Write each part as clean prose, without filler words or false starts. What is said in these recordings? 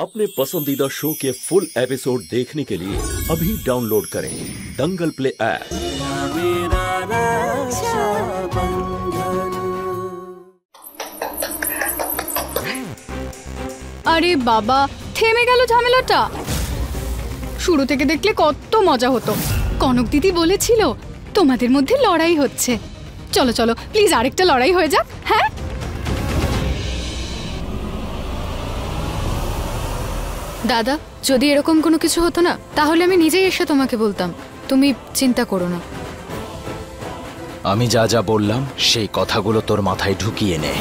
अपने पसंदीदा शो के फुल एपिसोड देखने के लिए अभी डाउनलोड करें दंगल प्ले ऐप। আরে বাবা, থেমে গেল ঝামেলাটা। শুরু থেকে দেখলে কত মজা হতো। কনক দিদি বলেছিল তোমাদের মধ্যে লড়াই হচ্ছে। চলো চলো প্লিজ আরেকটা লড়াই হয়ে যাক। হ্যাঁ দাদা, যদি এরকম কোনো কিছু হতো না তাহলে আমি নিজেই এসে তোমাকে বলতাম, তুমি চিন্তা করো না। আমি যা যা বললাম সেই কথাগুলো তোর মাথায় ঢুকিয়ে নে।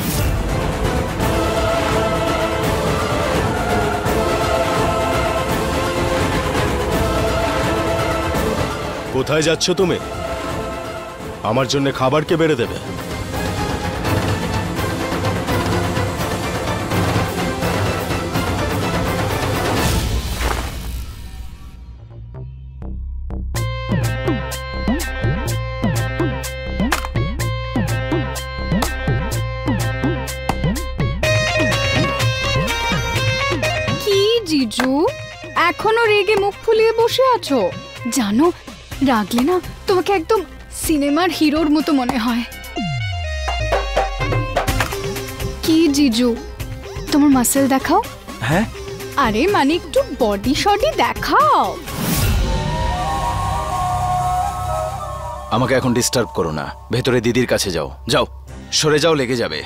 কোথায় যাচ্ছ তুমি? আমার জন্য খাবার কে বেড়ে দেবে? কি জিজু, এখনো রেগে মুখ ফুলিয়ে বসে আছো? জানো, রাগলে না তোমাকে একদম সিনেমার হিরোর মতো মনে হয়। কি জিজু, তোমার মাসেল দেখাও। হ্যাঁ, আরে মানে একটু বডি শডি দেখাও। আমাকে এখন ডিস্টার্ব করো না, ভেতরে দিদির কাছে যাও। যাও, সরে যাও, লেগে যাবে।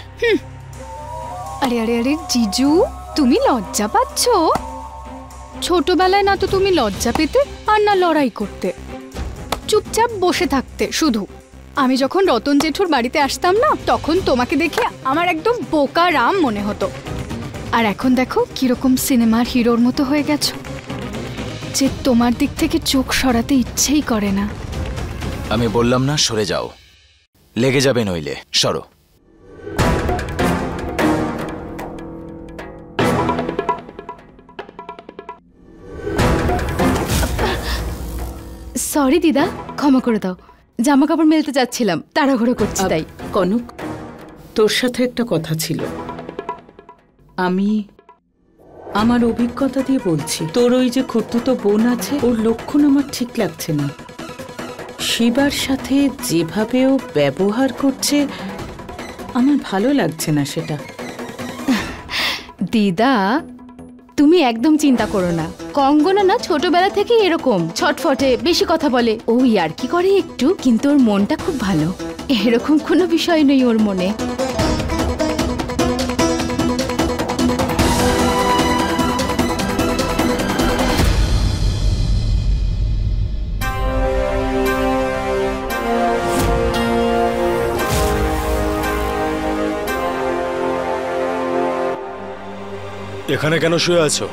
আরে আরে আরে জিজু, তুমি লজ্জা পাচ্ছ? ছোটবেলায় না তো তুমি লজ্জা পেতে আর না লড়াই করতে, চুপচাপ বসে থাকতে শুধু। আমি যখন রতন জেঠুর বাড়িতে আসতাম না, তখন তোমাকে দেখে আমার একদম বোকা রাম মনে হতো। আর এখন দেখো কিরকম সিনেমার হিরোর মতো হয়ে গেছো, যে তোমার দিক থেকে চোখ সরাতে ইচ্ছেই করে না। আমি বললাম না সরে যাও, লেগে যাবে নইলে। সরো। সরি দিদা, ক্ষমা করে দাও। জামা কাপড় মেলতে যাচ্ছিলাম, তাড়াহুড়ো করছি তাই। কনক, তোর সাথে একটা কথা ছিল। আমি আমার অভিজ্ঞতা দিয়ে বলছি, তোর ওই যে খুড়তুতো বোন আছে, ওর লক্ষণ আমার ঠিক লাগছে না। শিবার সাথে যেভাবে ও ব্যবহার করছে আমার ভালো লাগছে না সেটা। দিদা তুমি একদম চিন্তা করো না। কঙ্গনা না ছোটবেলা থেকে এরকম ছটফটে, বেশি কথা বলে। ও ইয়ার্কি করে একটু, কিন্তু ওর মনটা খুব ভালো। এরকম কোনো বিষয় নেই ওর মনে। এখানে কেন শুয়ে আছো?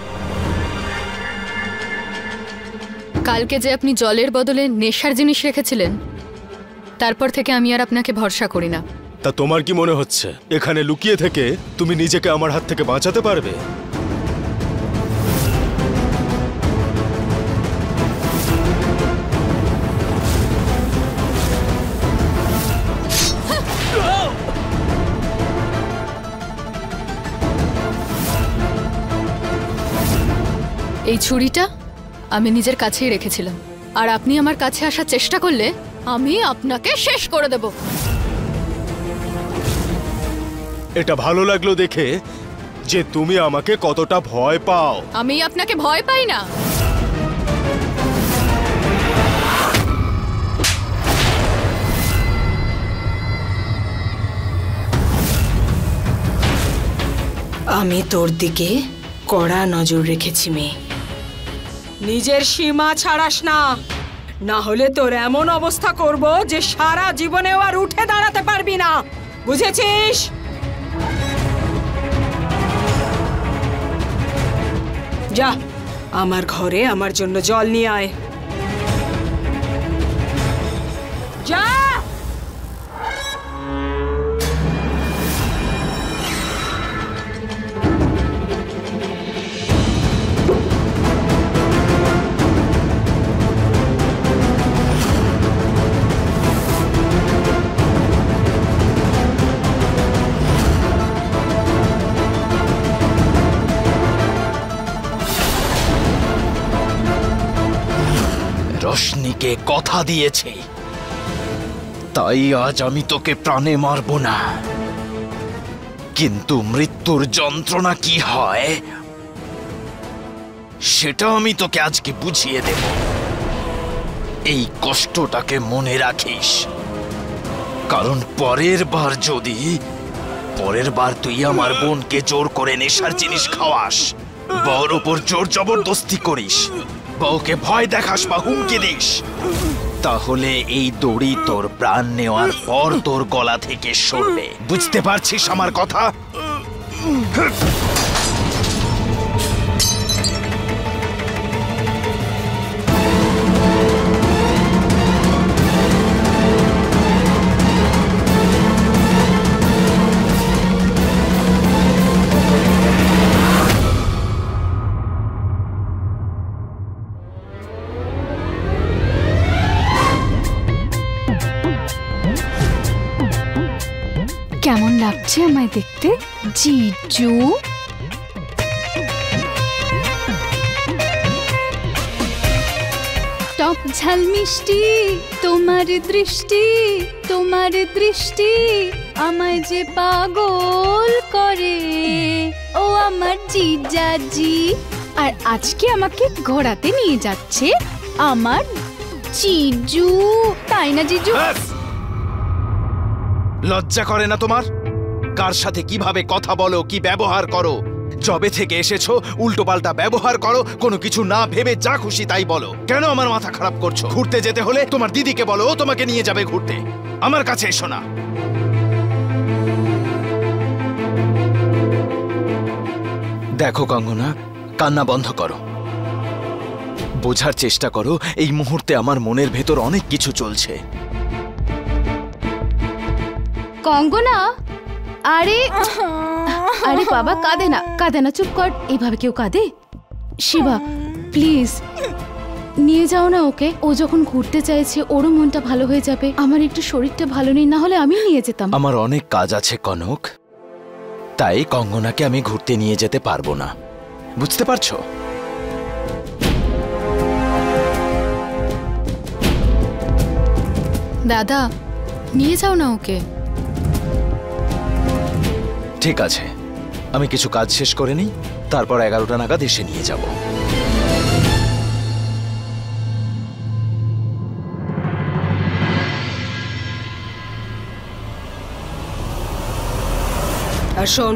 কালকে যে আপনি জলের বদলে নেশার জিনিস রেখেছিলেন, তারপর থেকে আমি আর আপনাকে ভরসা করি না। তা তোমার কি মনে হচ্ছে এখানে লুকিয়ে থেকে তুমি নিজেকে আমার হাত থেকে বাঁচাতে পারবে? এই ছুরিটা আমি নিজের কাছেই রেখেছিলাম, আর আপনি আমার কাছে আসার চেষ্টা করলে আমি আপনাকে শেষ করে দেব। এটা ভালো লাগলো দেখে যে তুমি আমাকে কতটা ভয় পাও। আমি আপনাকে ভয় পাই না। আমি তোর দিকে কড়া নজর রেখেছি মেয়ে। নিজের সীমা ছাড়াস না, না হলে তোর এমন অবস্থা করব যে সারা জীবনেও আর উঠে দাঁড়াতে পারবি না, বুঝেছিস? যা আমার ঘরে আমার জন্য জল নিয়ে আয়। যা। রোশনিকে কথা দিয়েছি, তাই আজ আমি তোকে প্রাণে মারব না, কিন্তু মৃত্যুর যন্ত্রণা কি হয় সেটা আমি তোকে আজকে বুঝিয়ে দেব। এই কষ্টটাকে মনে রাখিস, কারণ পরের বার তুই আমার বোনকে জোর করে নেশার জিনিস খাওয়াস, বউর উপর জোর জবরদস্তি করিস, বউকে ভয় দেখাস বা হুমকি দিস, তাহলে এই দড়ি তোর প্রাণ নেওয়ার পর তোর গলা থেকে সরবে। বুঝতে পারছিস আমার কথা? কেমন লাগছে আমায় দেখতে জিজু? টক ঝাল মিষ্টি তোমার দৃষ্টি আমায় যে পাগল করে, ও আমার জিজাজি। আর আজকে আমাকে ঘোরাতে নিয়ে যাচ্ছে আমার জিজু, তাই না জিজু? লজ্জা করে না তোমার? কার সাথে কিভাবে কথা বলো, কি ব্যবহার করো? যবে থেকে এসেছো উল্টোপাল্টা ব্যবহার করো, কোনো কিছু না ভেবে যা খুশি তাই বলো। কেন আমার মাথা খারাপ করছো? ঘুরতে যেতে হলে তোমার দিদিকে বলো, ও তোমাকে নিয়ে যাবে ঘুরতে, আমার কাছে এসো না। দেখো কঙ্গনা, কান্না বন্ধ করো, বোঝার চেষ্টা করো এই মুহূর্তে আমার মনের ভেতর অনেক কিছু চলছে। কঙ্গনা, আরে আরে বাবা, কাঁদে না, চুপ কর। এইভাবে কেউ কাঁদে? শিবা প্লিজ নিয়ে যাও না ওকে, ও যখন ঘুরতে চাইছে ওরও মনটা ভালো হয়ে যাবে। আমার একটু শরীরটা ভালো নেই, না হলে আমি নিয়ে যেতাম। আমার অনেক কাজ আছে কনক, তাই কঙ্গনাকে আমি ঘুরতে নিয়ে যেতে পারবো না, বুঝতে পারছো? দাদা নিয়ে যাও না ওকে। ঠিক আছে, আমি কিছু কাজ শেষ করে নিই, তারপর 11টা নাগাদ এসে নিয়ে যাব। আর শোন,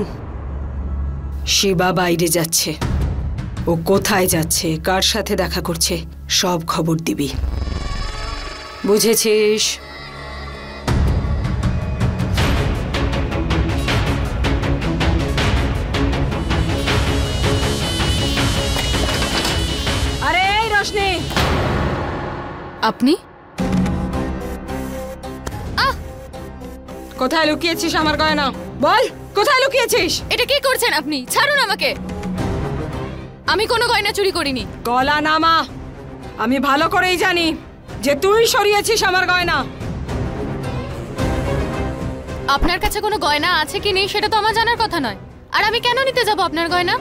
শিবা বাইরে যাচ্ছে, ও কোথায় যাচ্ছে, কার সাথে দেখা করছে, সব খবর দিবি, বুঝেছিস? আরে রোশনি, আপনি কোথায় লুকিয়েছিস আমার গয়না? বল, কোথায় লুকিয়েছিস? এটা কি করছেন আপনি? ছাড়ুন আমাকে, আমি কোনো গয়না চুরি করিনি। গলা নামা, আমি ভালো করেই জানি যে তুই সরিয়েছিস আমার গয়না। আপনার কাছে কোনো গয়না আছে কি নেই সেটা তো আমার জানার কথা নয়, আর আমি কেন নিতে যাব আপনার গয়না?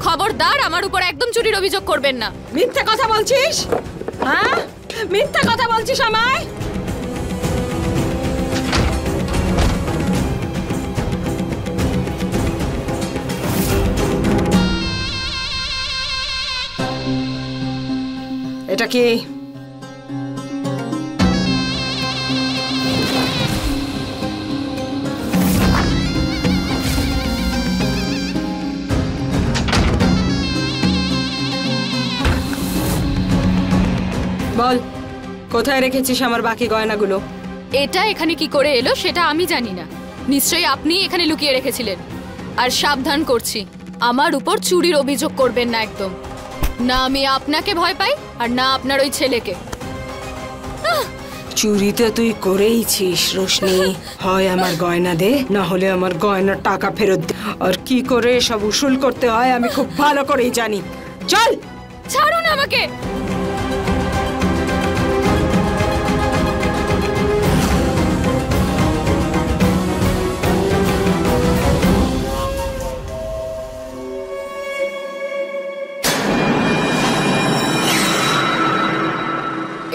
খবরদার, আমার উপর একদম চুরির অভিযোগ করবেন না। মিথ্যে কথা বলছিস? হ্যাঁ, মিথ্যে কথা বলছিস আমায়? এটা কি? বল, কোথায় রেখেছিস আমার বাকি গয়নাগুলো? এটা এখানে কি করে এলো সেটা আমি জানি না, নিশ্চয়ই আপনি এখানে লুকিয়ে রেখেছিলেন। আর সাবধান করছি, আমার উপর চুরির অভিযোগ করবেন না একদম। না আমি আপনাকে ভয় পাই, আর না আপনার ওই ছেলেকে। চুরি তো তুই করেইছিস রোশনি, হয় আমার গয়না দে, না হলে আমার গয়নার টাকা ফেরত দে। আর কি করে সব উসুল করতে হয় আমি খুব ভালো করেই জানি। চল, ছাড়ুন আমাকে।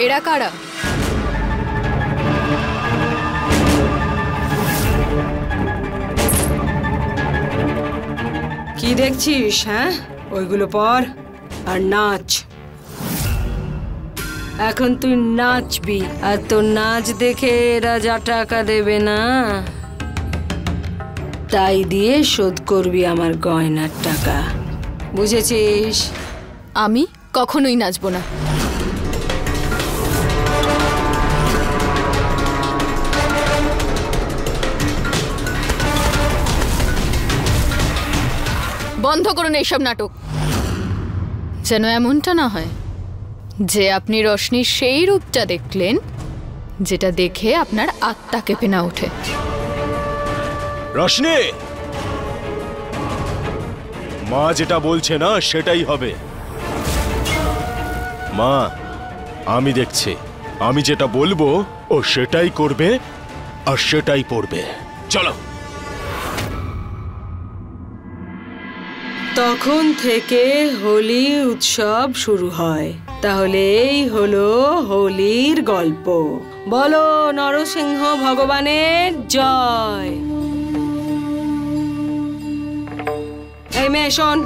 এরা কারা? কি দেখছিস? হ্যাঁ, ওইগুলো পর আর নাচ। এখন তুই নাচবি, আর তোর নাচ দেখে এরা যা টাকা দেবে না, তাই দিয়ে শোধ করবি আমার গয়নার টাকা, বুঝেছিস? আমি কখনোই নাচবো না। বন্ধ করুন এইসব নাটক, যেন এমনটা না হয় যে আপনি রশনির সেই রূপটা দেখলেন যেটা দেখে আপনার আত্মা কেঁপে না ওঠে। রশনি, মা যেটা বলছে না সেটাই হবে। মা, আমি দেখছি, আমি যেটা বলবো ও সেটাই করবে আর সেটাই পড়বে। চলো। তখন থেকে হোলি উৎসব শুরু হয়। তাহলে এই হলো হোলির গল্প। বলো নরসিংহ ভগবানের জয়। এই মেয়ে শোন,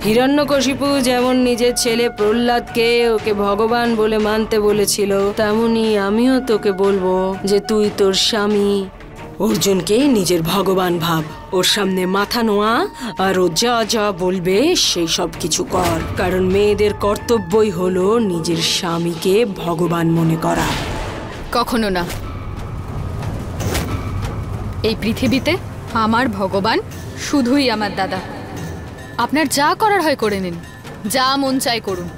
হিরণ্যকশিপু যেমন নিজের ছেলে প্রহ্লাদকে ওকে ভগবান বলে মানতে বলেছিল, তেমনি আমিও তোকে বলবো যে তুই তোর স্বামী অর্জুনকে নিজের ভগবান ভাব। ওর সামনে মাথা নোয়া আর ও যা যা বলবে সেই সব কিছু কর, কারণ মেয়েদের কর্তব্যই হলো নিজের স্বামীকে ভগবান মনে করা। কখনো না। এই পৃথিবীতে আমার ভগবান শুধুই আমার দাদা। আপনার যা করার হয় করে নিন, যা মন চায় করুন।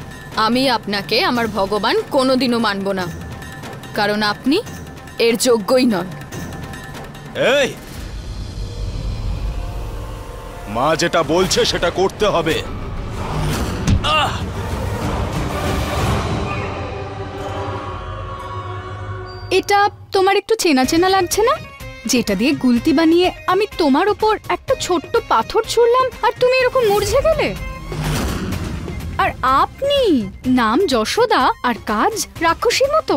আমি আপনাকে আমার ভগবান কোনোদিনও মানব না, কারণ আপনি এর যোগ্যই নন। এই, মা যেটা বলছে সেটা করতে হবে। এটা তোমার একটু চেনা চেনা লাগছে না? যেটা দিয়ে গুলতি বানিয়ে আমি তোমার উপর একটা ছোট্ট পাথর ছুড়লাম আর তুমি এরকম মূর্ছে গেলে। আর আপনি নাম যশোদা আর কাজ রাক্ষসীর মতো।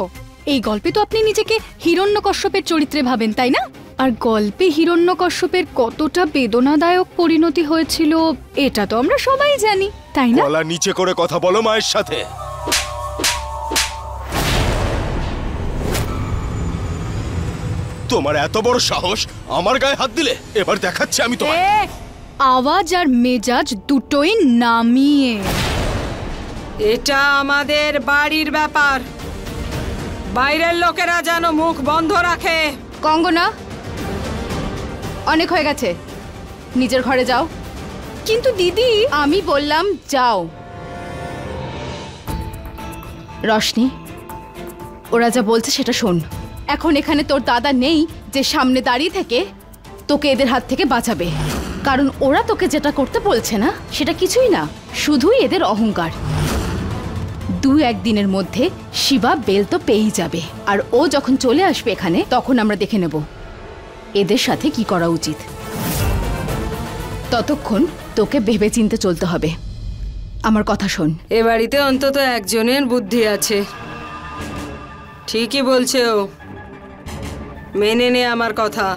এই গল্পে তো আপনি নিজেকে হিরণ্যকশ্যপের চরিত্রে ভাবেন, তাই না? আর গল্পে হিরণ্যকশ্যপের কতটা বেদনাদায়ক পরিণতি হয়েছিল এটা তো আমরা সবাই জানি, তাই না? গলা নিচে করে কথা বলো মায়ের সাথে। তোমার এত বড় সাহস আমার গায়ে হাত দিলে? এবার দেখাচ্ছি আমি তোমার। আওয়াজ আর মেজাজ দুটোই নামিয়ে। এটা আমাদের বাড়ির ব্যাপার, বাইরের লোকেরা যেন মুখ বন্ধ রাখে। কঙ্গনা, অনেক হয়ে গেছে, নিজের ঘরে যাও। কিন্তু দিদি, আমি বললাম যাও। রশনি, ওরা যা বলছে সেটা শোন। এখন এখানে তোর দাদা নেই যে সামনে দাঁড়িয়ে থেকে তোকে এদের হাত থেকে বাঁচাবে, কারণ ওরা তোকে যেটা করতে বলছে না সেটা কিছুই না, শুধুই এদের অহংকার। 2-1 দিনের মধ্যে শিবা বেল তো পেয়েই যাবে, আর ও যখন চলে আসবে এখানে তখন আমরা দেখে নেব এদের সাথে কি করা উচিত। ততক্ষণ তোকে ভেবেচিন্তে চলতে হবে। আমার কথা শোন। এ বাড়িতে অন্তত একজনের বুদ্ধি আছে। ঠিকই বলছে ও, মেনে নে আমার কথা।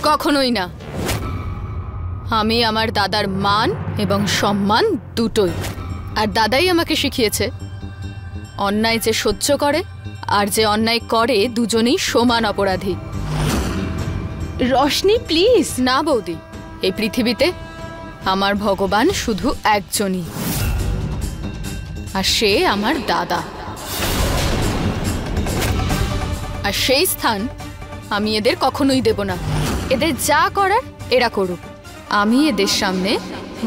কখনোই না। আমি আমার দাদার মান এবং সম্মান দুটোই, আর দাদাই আমাকে শিখিয়েছে অন্যায় যে সহ্য করে আর যে অন্যায় করে দুজনেই সমান অপরাধী। রশনি প্লিজ। না বৌদি, এই পৃথিবীতে আমার ভগবান শুধু একজনই, আর সে আমার দাদা। আর সেই স্থান আমি এদের কখনোই দেব না। এদের যা করার এরা করুক, আমি এদের সামনে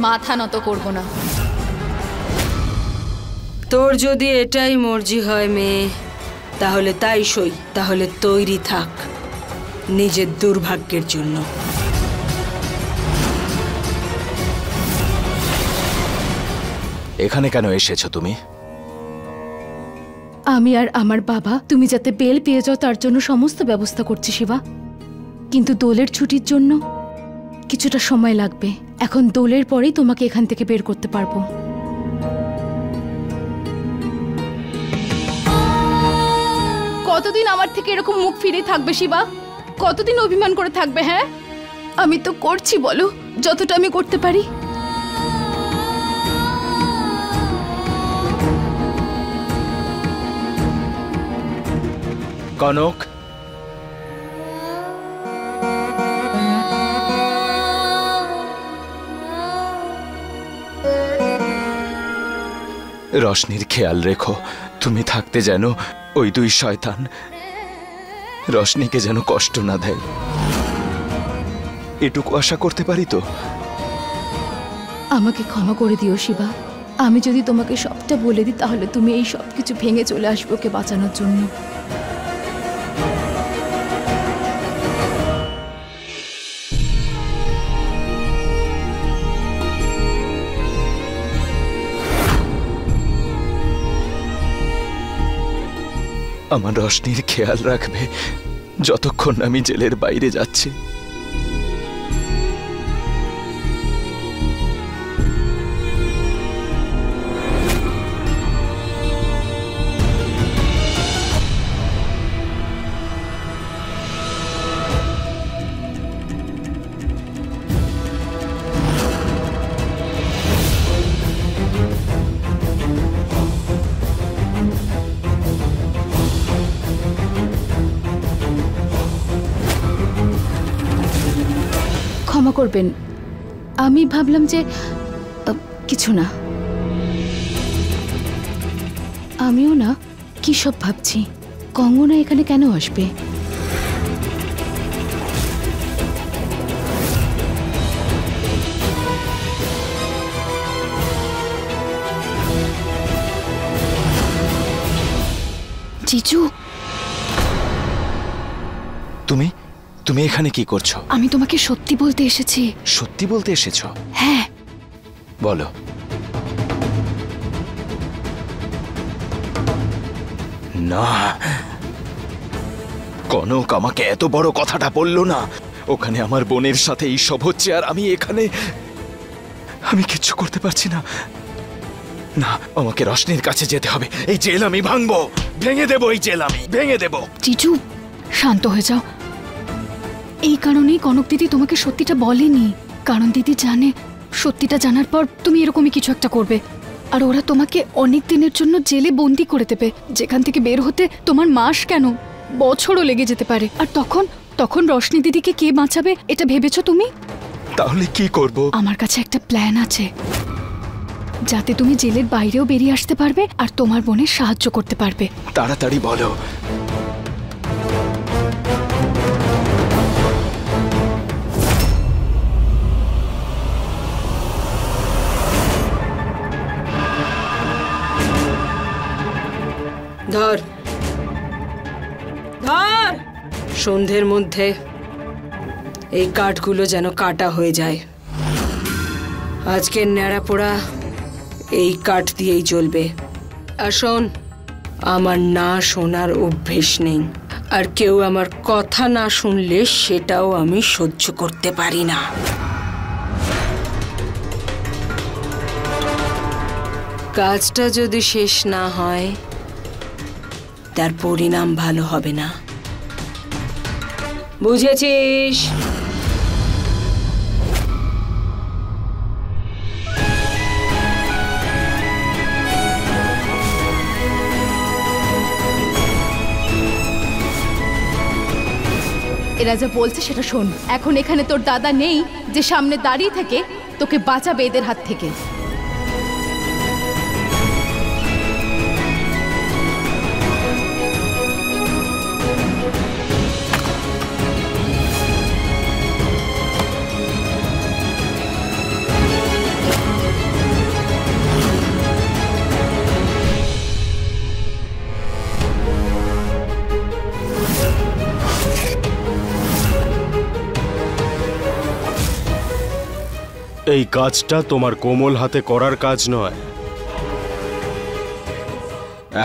মাথা নত করব না। তোর যদি এটাই মর্জি হয় মেয়ে, তাহলে তাই সই। তাহলে তৈরি থাক নিজের দুর্ভাগ্যের জন্য। এখানে কেন এসেছো তুমি? আমি আর আমার বাবা তুমি যাতে বেল পেয়ে যাও তার জন্য সমস্ত ব্যবস্থা করছি শিবা, কিন্তু দোলের ছুটির জন্য কিছুটা সময় লাগবে। এখন দোলের পরেই তোমাকে এখান থেকে বের করতে পারবো। কতদিন আমার থেকে এরকম মুখ ফিরে থাকবে শিবা? কতদিন অভিমান করে থাকবে? হ্যাঁ, আমি তো করছি, বলো, যতটা আমি করতে পারি। কনক, রশনির খেয়াল রেখো। তুমি থাকতে যেন ওই দুই শয়তান রশনিকে যেন কষ্ট না দেয়, এটুকু আশা করতে পারি তো? আমাকে ক্ষমা করে দিও শিবা। আমি যদি তোমাকে সবটা বলে দিই তাহলে তুমি এই সব কিছু ভেঙে চলে আসবে ওকে বাঁচানোর জন্য। আমার রশনির খেয়াল রাখবে যতক্ষণ আমি জেলের বাইরে যাচ্ছি। ক্ষমা করবেন, আমি ভাবলাম যে কিছু না। আমিও না কি সব ভাবছি। কঙ্গনা এখানে কেন আসবে? জিজু, তুমি তুমি এখানে কি করছো? আমি তোমাকে সত্যি বলতে এসেছি। সত্যি বলতে এসেছো? হ্যাঁ। বলো। না, কনক আমাকে এত বড় কথাটা বললো না। ওখানে আমার বোনের সাথে এই সব হচ্ছে আর আমি এখানে আমি কিচ্ছু করতে পারছি না। না, আমাকে রশনির কাছে যেতে হবে। এই জেল আমি ভাঙবো, ভেঙে দেবো। এই জেল আমি ভেঙে দেবো। জিজু, শান্ত হয়ে যাও। এই কারণেই কনক দিদি তোমাকে সত্যিটা বলেনি, কারণ দিদি জানে সত্যিটা জানার পর তুমি এরকমই কিছু একটা করবে, আর ওরা তোমাকে অনেক দিনের জন্য জেলে বন্দি করে দেবে, যেখান থেকে বের হতে তোমার মাস কেন বছরও লেগে যেতে পারে। আর তখন রশনি দিদিকে কে বাঁচাবে এটা ভেবেছো তুমি? তাহলে কি করব? আমার কাছে একটা প্ল্যান আছে, যাতে তুমি জেলের বাইরেও বেরিয়ে আসতে পারবে আর তোমার বোনের সাহায্য করতে পারবে। তাড়াতাড়ি বলো। ধর ধর, সন্ধ্যের মধ্যে এই কাঠগুলো যেন কাটা হয়ে যায়। আজকের ন্যাড়া পোড়া এই কাঠ দিয়েই চলবে। আর শোন, আমার না শোনার অভ্যেস নেই, আর কেউ আমার কথা না শুনলে সেটাও আমি সহ্য করতে পারি না। কাজটা যদি শেষ না হয় তার পরিণাম ভালো হবে না, বুঝেছিস? এরা যা বলছে সেটা শোন। এখন এখানে তোর দাদা নেই যে সামনে দাঁড়িয়ে থেকে তোকে বাঁচাবে এদের হাত থেকে। এই কাজটা তোমার কোমল হাতে করার কাজ নয়।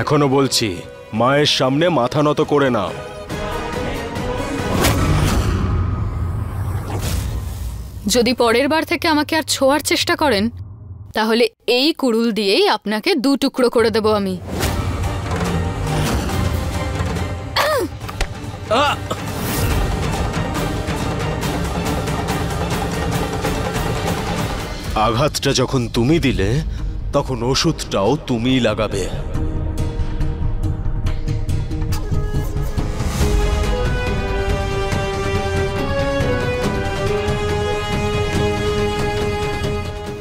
এখনো বলছি, মায়ের সামনে মাথা নত করে নাও। যদি পরের বার থেকে আমাকে আর ছোঁয়ার চেষ্টা করেন তাহলে এই কুড়ুল দিয়েই আপনাকে 2 টুকরো করে দেব আমি। আঘাতটা যখন তুমি দিলে তখন ওষুধটাও তুমিই লাগাবে।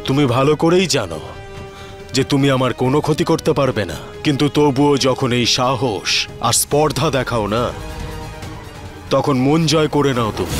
তুমি ভালো করেই জানো যে তুমি আমার কোনো ক্ষতি করতে পারবে না, কিন্তু তবুও যখন এই সাহস আর স্পর্ধা দেখাও না, তখন মন জয় করে নাও তুমি।